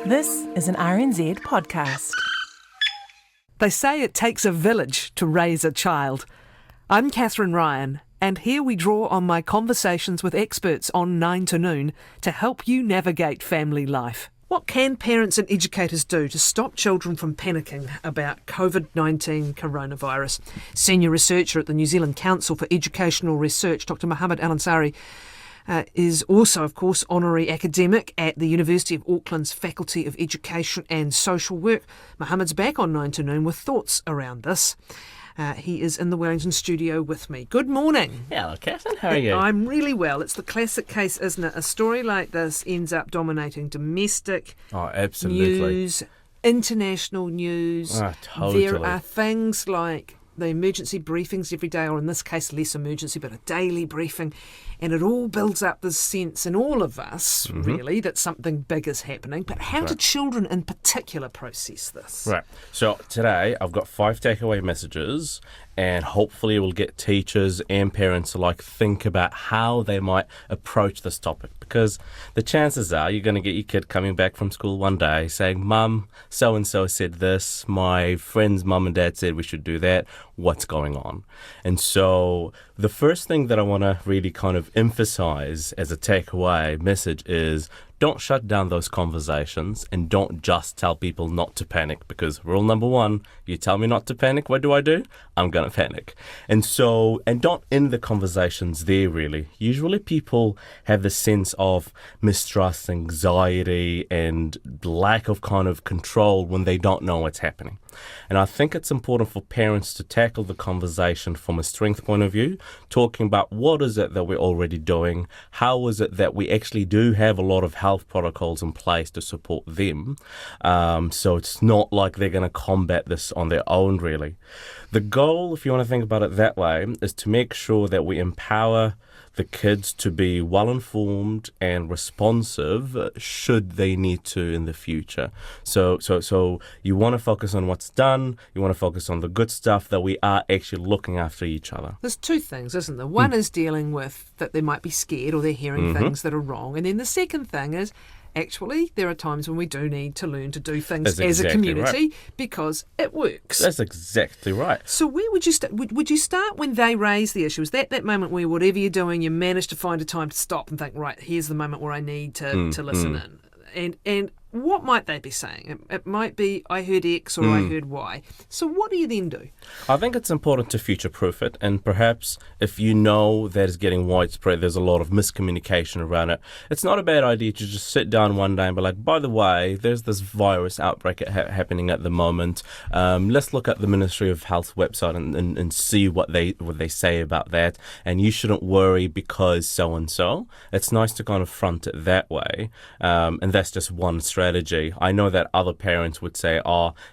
This is an RNZ podcast. They say it takes a village to raise a child. I'm Kathryn Ryan, and here we draw on my conversations with experts on 9 to Noon to help you navigate family life. What can parents and educators do to stop children from panicking about Covid19 coronavirus? Senior researcher at the New Zealand Council for Educational Research, Dr. Mohamed Alansari, is also, of course, honorary academic at the University of Auckland's Faculty of Education and Social Work. Mohamed's back on 9 to Noon with thoughts around this. He is in the Wellington studio with me. Good morning. Hello, Kathryn. How are you? I'm really well. It's the classic case, isn't it? A story like this ends up dominating domestic news, international news. Totally. There are things like the emergency briefings every day, or in this case less emergency, but a daily briefing, and it all builds up this sense in all of us, really, that something big is happening. But how do children in particular process this? Right. So today I've got 5 takeaway messages, and hopefully we'll get teachers and parents to think about how they might approach this topic, because the chances are you're going to get your kid coming back from school one day saying, "Mum, so-and-so said this, my friend's mum and dad said we should do that, what's going on?" And so the first thing that I want to really kind of emphasize as a takeaway message is don't shut down those conversations and don't just tell people not to panic, because rule number 1, you tell me not to panic, what do? I'm going to panic. And don't end the conversations there, really. Usually people have this sense of mistrust, anxiety, and lack of kind of control when they don't know what's happening. And I think it's important for parents to tackle the conversation from a strength point of view, talking about what is it that we're already doing, how is it that we actually do have a lot of health protocols in place to support them. So it's not like they're going to combat this on their own, really. The goal, if you want to think about it that way, is to make sure that we empower the kids to be well-informed and responsive should they need to in the future. So you want to focus on what's done, you want to focus on the good stuff, that we are actually looking after each other. There's 2 things, isn't there? One is dealing with that they might be scared or they're hearing things that are wrong. And then the second thing is, actually, there are times when we do need to learn to do things as a community because it works. That's exactly right. So where would you start? Would you start when they raise the issue? Is that moment where whatever you're doing, you manage to find a time to stop and think, right, here's the moment where I need to listen in? And what might they be saying? It might be, I heard X or I heard Y. So what do you then do? I think it's important to future-proof it, and perhaps if you know that it's getting widespread, there's a lot of miscommunication around it, it's not a bad idea to just sit down one day and be like, by the way, there's this virus outbreak happening at the moment. Let's look at the Ministry of Health website and see what they say about that, and you shouldn't worry because so-and-so. It's nice to kind of front it that way, and that's just one strategy. I know that other parents would say,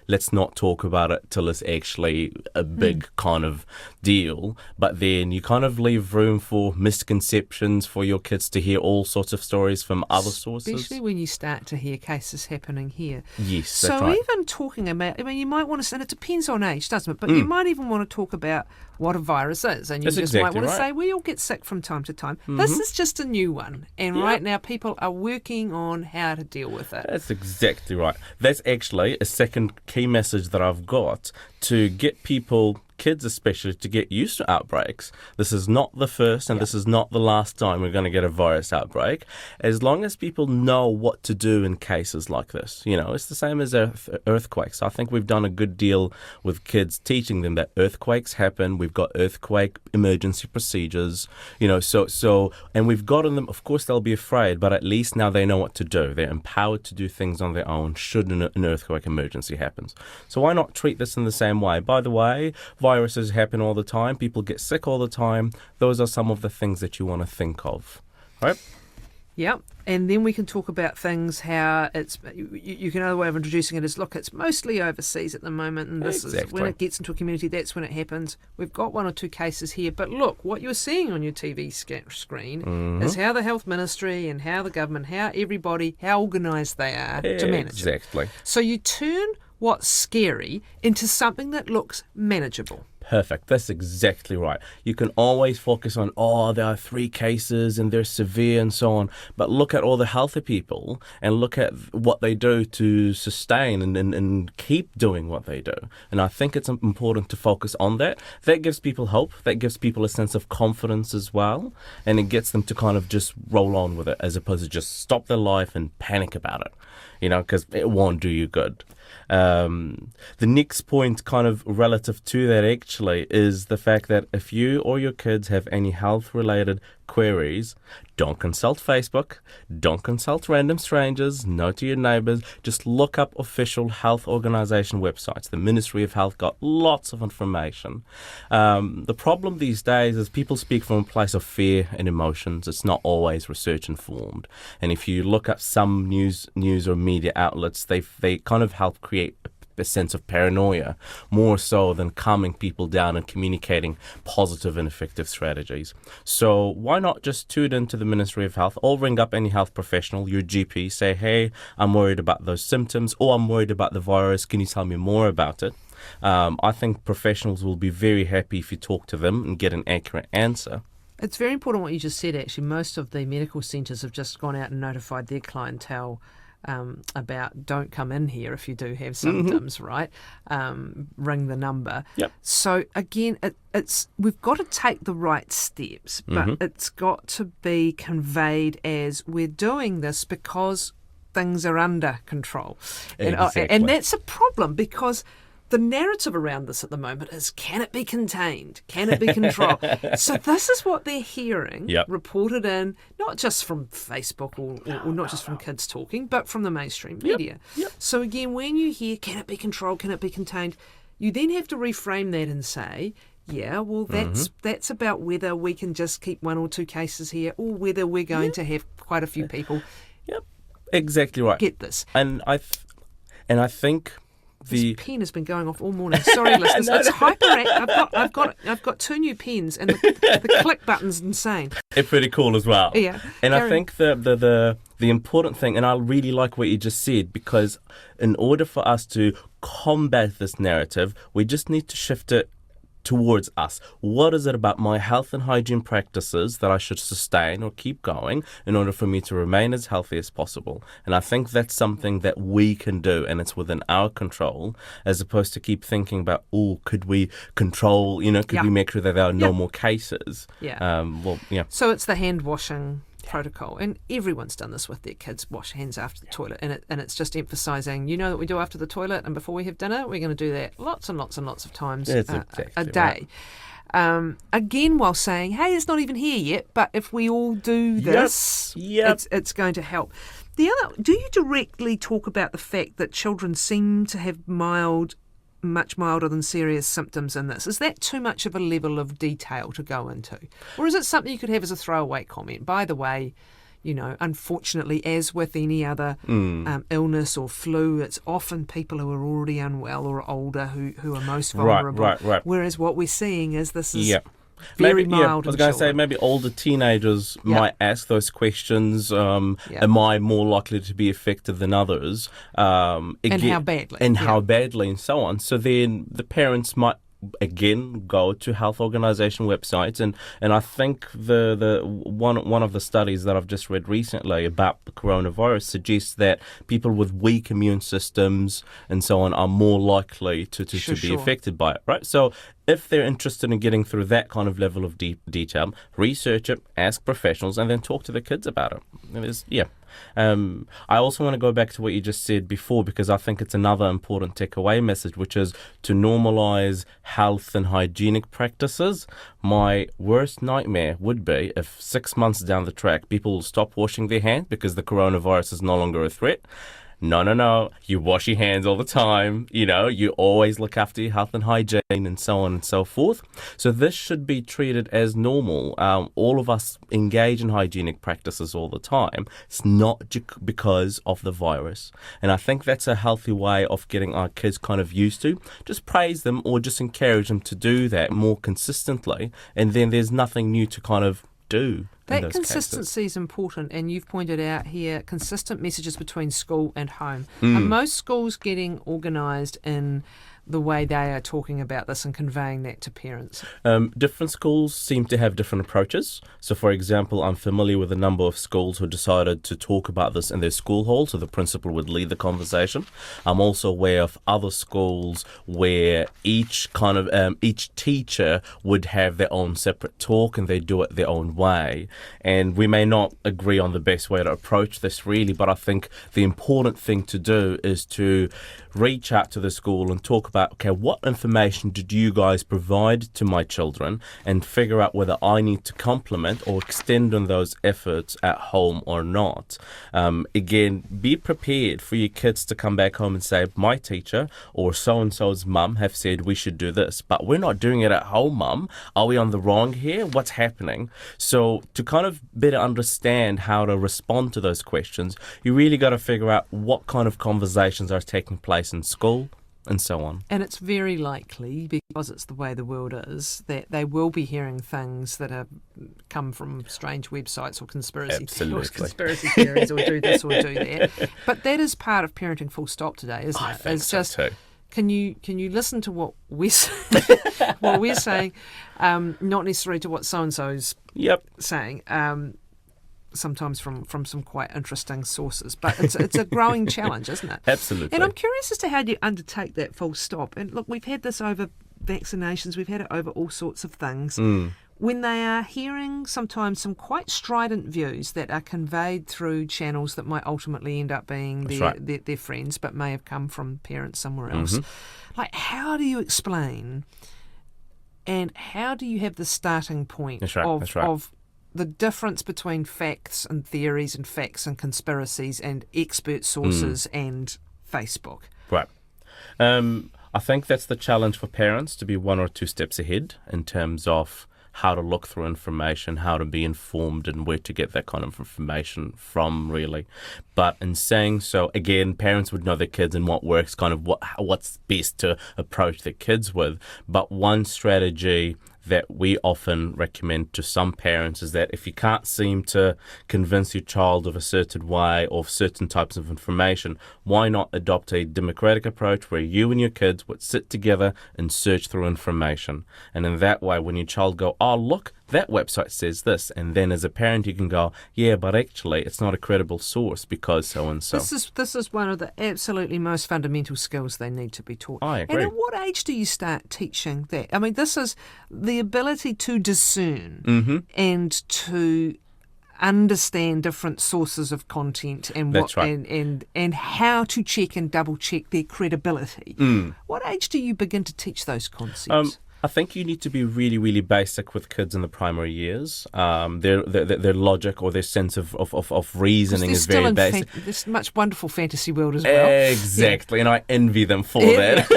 let's not talk about it till it's actually a big kind of deal. But then you kind of leave room for misconceptions for your kids to hear all sorts of stories from other sources. Especially when you start to hear cases happening here. Yes, that's so right. Even talking about, you might want to, and it depends on age, doesn't it? But you might even want to talk about what a virus is. And you might want to say, we all get sick from time to time. This is just a new one. And right now people are working on how to deal with it. That's exactly right. That's actually a second key message that I've got to get people, kids especially, to get used to outbreaks. This is not the first and this is not the last time we're going to get a virus outbreak. As long as people know what to do in cases like this. It's the same as earthquakes. I think we've done a good deal with kids, teaching them that earthquakes happen. We've got earthquake emergency procedures, and we've gotten them, of course they'll be afraid, but at least now they know what to do. They're empowered to do things on their own should an earthquake emergency happens. So why not treat this in the same way? By the way, viruses happen all the time. People get sick all the time. Those are some of the things that you want to think of, right? Yeah, and then we can talk about things how it's, another way of introducing it is, look, it's mostly overseas at the moment, and this is when it gets into a community, that's when it happens. We've got 1 or 2 cases here, but look, what you're seeing on your TV screen is how the health ministry and how the government, how everybody, how organised they are to manage it. Exactly. So you turn what's scary into something that looks manageable. Perfect. That's exactly right. You can always focus on, there are 3 cases and they're severe and so on. But look at all the healthy people and look at what they do to sustain and keep doing what they do. And I think it's important to focus on that. That gives people hope. That gives people a sense of confidence as well. And it gets them to kind of just roll on with it as opposed to just stop their life and panic about it, because it won't do you good. The next point kind of relative to that actually is the fact that if you or your kids have any health related queries, don't consult Facebook, don't consult random strangers, no to your neighbours, just look up official health organisation websites. The Ministry of Health got lots of information. The problem these days is people speak from a place of fear and emotions. It's not always research informed. And if you look up some news or media outlets, they kind of help create a sense of paranoia, more so than calming people down and communicating positive and effective strategies. So why not just tune into the Ministry of Health or ring up any health professional, your GP, say, hey, I'm worried about those symptoms, or I'm worried about the virus, can you tell me more about it? I think professionals will be very happy if you talk to them and get an accurate answer. It's very important what you just said, actually. Most of the medical centres have just gone out and notified their clientele about don't come in here if you do have symptoms, right? Ring the number. Yep. So again, we've got to take the right steps, but it's got to be conveyed as we're doing this because things are under control. Exactly. And that's a problem because the narrative around this at the moment is, can it be contained? Can it be controlled? So this is what they're hearing reported in, not just from Facebook or not just from kids talking, but from the mainstream media. Yep. So again, when you hear, can it be controlled? Can it be contained? You then have to reframe that and say, yeah, well, that's about whether we can just keep 1 or 2 cases here or whether we're going to have quite a few people. Yep, exactly right. Get this. And I think... This pen has been going off all morning. Sorry, listeners. It's hyperactive. I've got 2 new pens, and the click button's insane. It's pretty cool as well. Yeah. And I think the important thing, and I really like what you just said, because in order for us to combat this narrative, we just need to shift it towards us. What is it about my health and hygiene practices that I should sustain or keep going in order for me to remain as healthy as possible? And I think that's something that we can do, and it's within our control, as opposed to keep thinking about, could we control, could we make sure that there are no more cases? Yeah. So it's the hand washing protocol, and everyone's done this with their kids, wash hands after the toilet, and it's just emphasising, that we do after the toilet and before we have dinner, we're going to do that lots and lots and lots of times a day. Right. Again, while saying, hey, it's not even here yet, but if we all do this, it's going to help. The other, do you directly talk about the fact that children seem to have much milder than serious symptoms in this? Is that too much of a level of detail to go into? Or is it something you could have as a throwaway comment? By the way, unfortunately, as with any other illness or flu, it's often people who are already unwell or older who are most vulnerable. Right. Whereas what we're seeing is this is very mild. I was going to say maybe older teenagers might ask those questions. Am I more likely to be affected than others? And how badly? How badly and so on. So then the parents might again go to health organisation websites, and I think the one of the studies that I've just read recently about the coronavirus suggests that people with weak immune systems and so on are more likely to be affected by it, right? So if they're interested in getting through that kind of level of detail, research it, ask professionals, and then talk to the kids about it. I also want to go back to what you just said before, because I think it's another important takeaway message, which is to normalise health and hygienic practices. My worst nightmare would be if 6 months down the track people stop washing their hands because the coronavirus is no longer a threat. No. You wash your hands all the time. You always look after your health and hygiene and so on and so forth. So this should be treated as normal. All of us engage in hygienic practices all the time. It's not because of the virus. And I think that's a healthy way of getting our kids kind of used to. Just praise them or just encourage them to do that more consistently. And then there's nothing new to kind of do. That those consistency is important, and you've pointed out here consistent messages between school and home. Mm. Are most schools getting organised in the way they are talking about this and conveying that to parents? Different schools seem to have different approaches. So, for example, I'm familiar with a number of schools who decided to talk about this in their school hall, so the principal would lead the conversation. I'm also aware of other schools where each teacher would have their own separate talk and they do it their own way. And we may not agree on the best way to approach this really, but I think the important thing to do is to reach out to the school and talk about, okay, what information did you guys provide to my children, and figure out whether I need to complement or extend on those efforts at home or not. Again, be prepared for your kids to come back home and say, my teacher or so-and-so's mum have said we should do this, but we're not doing it at home, mum. Are we on the wrong here? What's happening? So to kind of better understand how to respond to those questions, you really got to figure out what kind of conversations are taking place in school, and so on. And it's very likely, because it's the way the world is, that they will be hearing things that have come from strange websites or conspiracy theories, or do this or do that. But that is part of parenting full stop today, isn't it? I think it's so just, too. Can you listen to what we're what we're saying, not necessarily to what so-and-so's saying. Sometimes from some quite interesting sources. But it's a growing challenge, isn't it? Absolutely. And I'm curious as to how you undertake that full stop. And look, we've had this over vaccinations, we've had it over all sorts of things. When they are hearing sometimes some quite strident views that are conveyed through channels that might ultimately end up being their friends, but may have come from parents somewhere else. Like, how do you explain and how do you have the starting point of the difference between facts and theories and facts and conspiracies and expert sources and Facebook? Right. I think that's the challenge for parents, to be one or two steps ahead in terms of how to look through information, how to be informed, and where to get that kind of information from, really. But in saying so, again, parents would know their kids and what works, kind of what's best to approach their kids with. But one strategy that we often recommend to some parents is that if you can't seem to convince your child of a certain way or certain types of information, why not adopt a democratic approach where you and your kids would sit together and search through information. And in that way, when your child go, oh, look, that website says this, and then as a parent you can go, yeah, but actually it's not a credible source because so-and-so. This is one of the absolutely most fundamental skills they need to be taught. I agree. And at what age do you start teaching that? I mean, this is the ability to discern and to understand different sources of content and and how to check and double check their credibility. What age do you begin to teach those concepts? I think you need to be really, really basic with kids in the primary years. Their logic or their sense of reasoning is very basic. This much wonderful fantasy world as well. Exactly, and I envy them for that.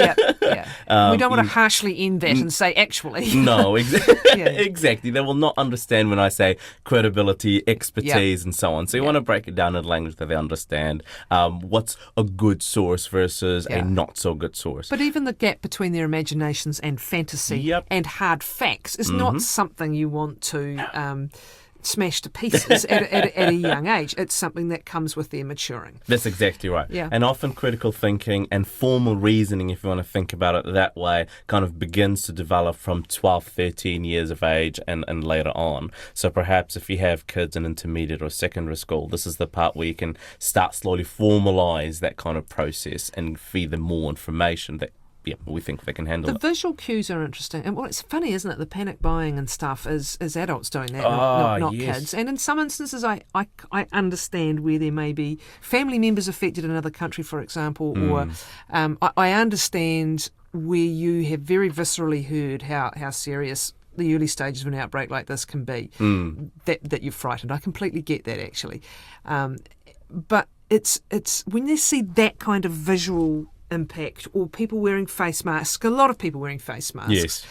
We don't want to harshly end that and say actually. No, exactly. They will not understand when I say credibility, expertise, and so on. So you want to break it down in language that they understand. What's a good source versus a not so good source. But even the gap between their imaginations and fantasy and hard facts is not something you want to smash to pieces at a young age. It's something that comes with their maturing. That's exactly right. Yeah. And often critical thinking and formal reasoning, if you want to think about it that way, kind of begins to develop from 12, 13 years of age and later on. So perhaps if you have kids in intermediate or secondary school, this is the part where you can start slowly formalise that kind of process and feed them more information that we think they can handle the it. The visual cues are interesting. And it's funny, isn't it? The panic buying and stuff is adults doing that, not kids. And in some instances, I understand where there may be family members affected in another country, for example, or I understand where you have very viscerally heard how serious the early stages of an outbreak like this can be, that you're frightened. I completely get that, actually. But it's when you see that kind of visual impact, or people wearing face masks, a lot of people wearing face masks. Yes.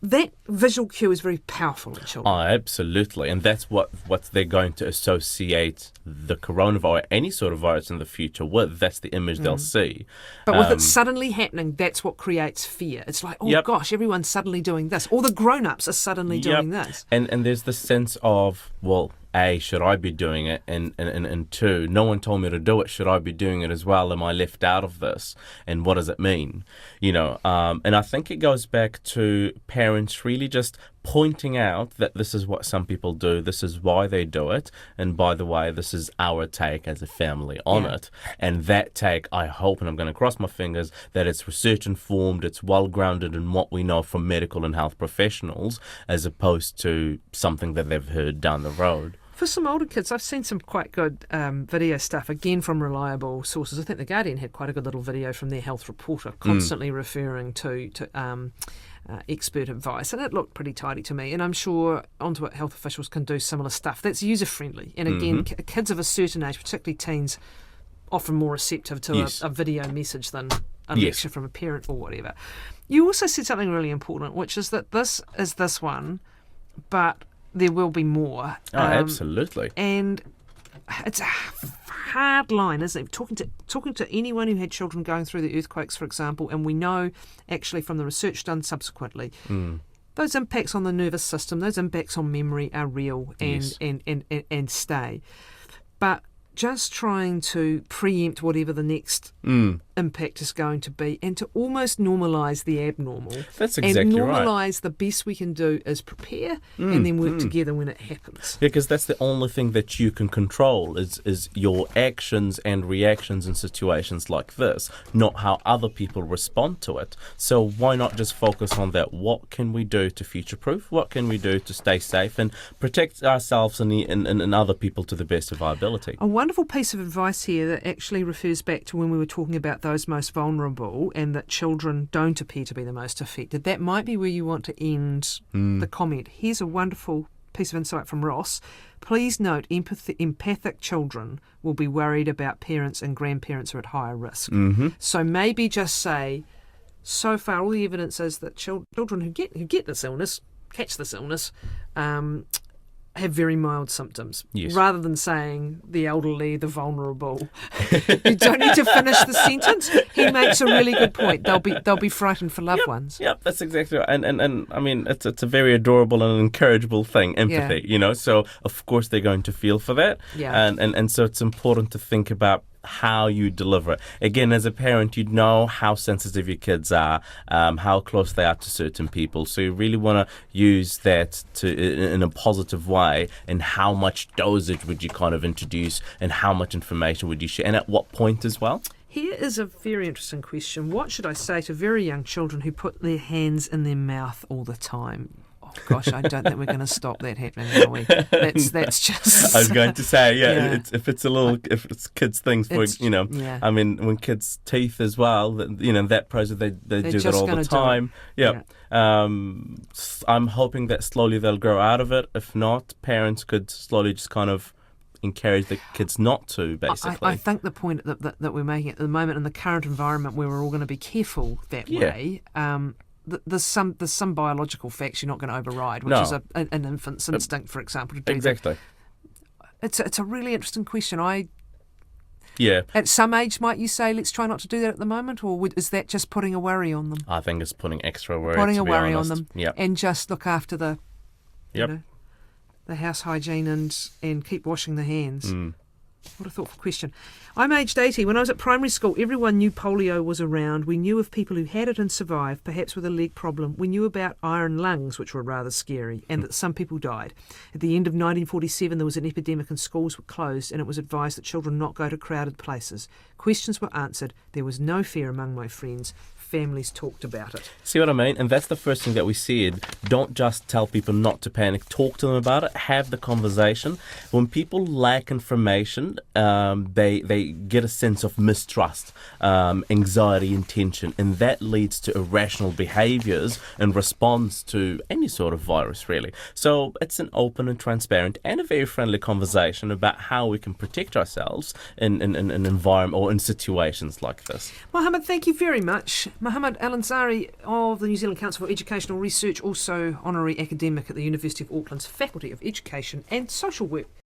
that visual cue is very powerful in children. Oh, absolutely. And that's what they're going to associate the coronavirus, any sort of virus in the future with. That's the image they'll see. But with it suddenly happening, that's what creates fear. It's like, oh gosh, everyone's suddenly doing this. All the grown-ups are suddenly doing this. And there's the sense of, well, A, should I be doing it? And two, no one told me to do it. Should I be doing it as well? Am I left out of this? And what does it mean? And I think it goes back to parents really just pointing out that this is what some people do, this is why they do it, and by the way, this is our take as a family on it. And that take, I hope, and I'm going to cross my fingers, that it's research informed, it's well grounded in what we know from medical and health professionals, as opposed to something that they've heard down the road. For some older kids, I've seen some quite good video stuff, again from reliable sources. I think The Guardian had quite a good little video from their health reporter, constantly referring to expert advice, and it looked pretty tidy to me. And I'm sure Onto It health officials can do similar stuff that's user-friendly. And again, kids of a certain age, particularly teens, often more receptive to a video message than a lecture from a parent or whatever. You also said something really important, which is that this is this one, but there will be more. Oh, absolutely. And it's a hard line, isn't it? Talking to anyone who had children going through the earthquakes, for example, and we know actually from the research done subsequently, those impacts on the nervous system, those impacts on memory are real and stay. But just trying to preempt whatever the next impact is going to be, and to almost normalise the abnormal. That's exactly right. And normalise the best we can do is prepare and then work together when it happens. Yeah, because that's the only thing that you can control is your actions and reactions in situations like this, not how other people respond to it. So why not just focus on that? What can we do to future-proof? What can we do to stay safe and protect ourselves and other people to the best of our ability? A wonderful piece of advice here that actually refers back to when we were talking about those most vulnerable and that children don't appear to be the most affected. That might be where you want to end the comment. Here's a wonderful piece of insight from Ross. Please note, empathic children will be worried about parents and grandparents who are at higher risk. So maybe just say, so far all the evidence is that children who get this illness, catch this illness, have very mild symptoms, rather than saying the elderly, the vulnerable. You don't need to finish the sentence. He makes a really good point. They'll be frightened for loved ones. Yep, that's exactly right. And I mean, it's a very adorable and encourageable thing, empathy. So of course they're going to feel for that. And so it's important to think about how you deliver it. Again, as a parent, you know how sensitive your kids are, how close they are to certain people. So you really want to use that in a positive way. And how much dosage would you kind of introduce, and how much information would you share, and at what point as well? Here is a very interesting question. What should I say to very young children who put their hands in their mouth all the time? Oh gosh, I don't think we're going to stop that happening, are we? That's just. I was going to say, if it's kids' things, I mean, when kids' teeth as well, that process they do that all the time. I'm hoping that slowly they'll grow out of it. If not, parents could slowly just kind of encourage the kids not to, basically. I think the point that we're making at the moment in the current environment where we're all going to be careful that way. There's some biological facts you're not going to override, which is an infant's instinct, for example, to do exactly. That. It's a really interesting question. At some age, might you say, let's try not to do that at the moment, or is that just putting a worry on them? I think it's putting extra worry. On them, and just look after the house hygiene and keep washing the hands. What a thoughtful question. I'm aged 80. When I was at primary school, everyone knew polio was around. We knew of people who had it and survived, perhaps with a leg problem. We knew about iron lungs, which were rather scary, and that some people died. At the end of 1947, there was an epidemic and schools were closed, and it was advised that children not go to crowded places. Questions were answered. There was no fear among my friends. Families talked about it. See what I mean? And that's the first thing that we said. Don't just tell people not to panic. Talk to them about it. Have the conversation. When people lack information, around, they get a sense of mistrust, anxiety and tension, and that leads to irrational behaviours in response to any sort of virus, really. So it's an open and transparent and a very friendly conversation about how we can protect ourselves in an environment or in situations like this. Mohamed, thank you very much. Mohamed Alansari of the New Zealand Council for Educational Research, also honorary academic at the University of Auckland's Faculty of Education and Social Work.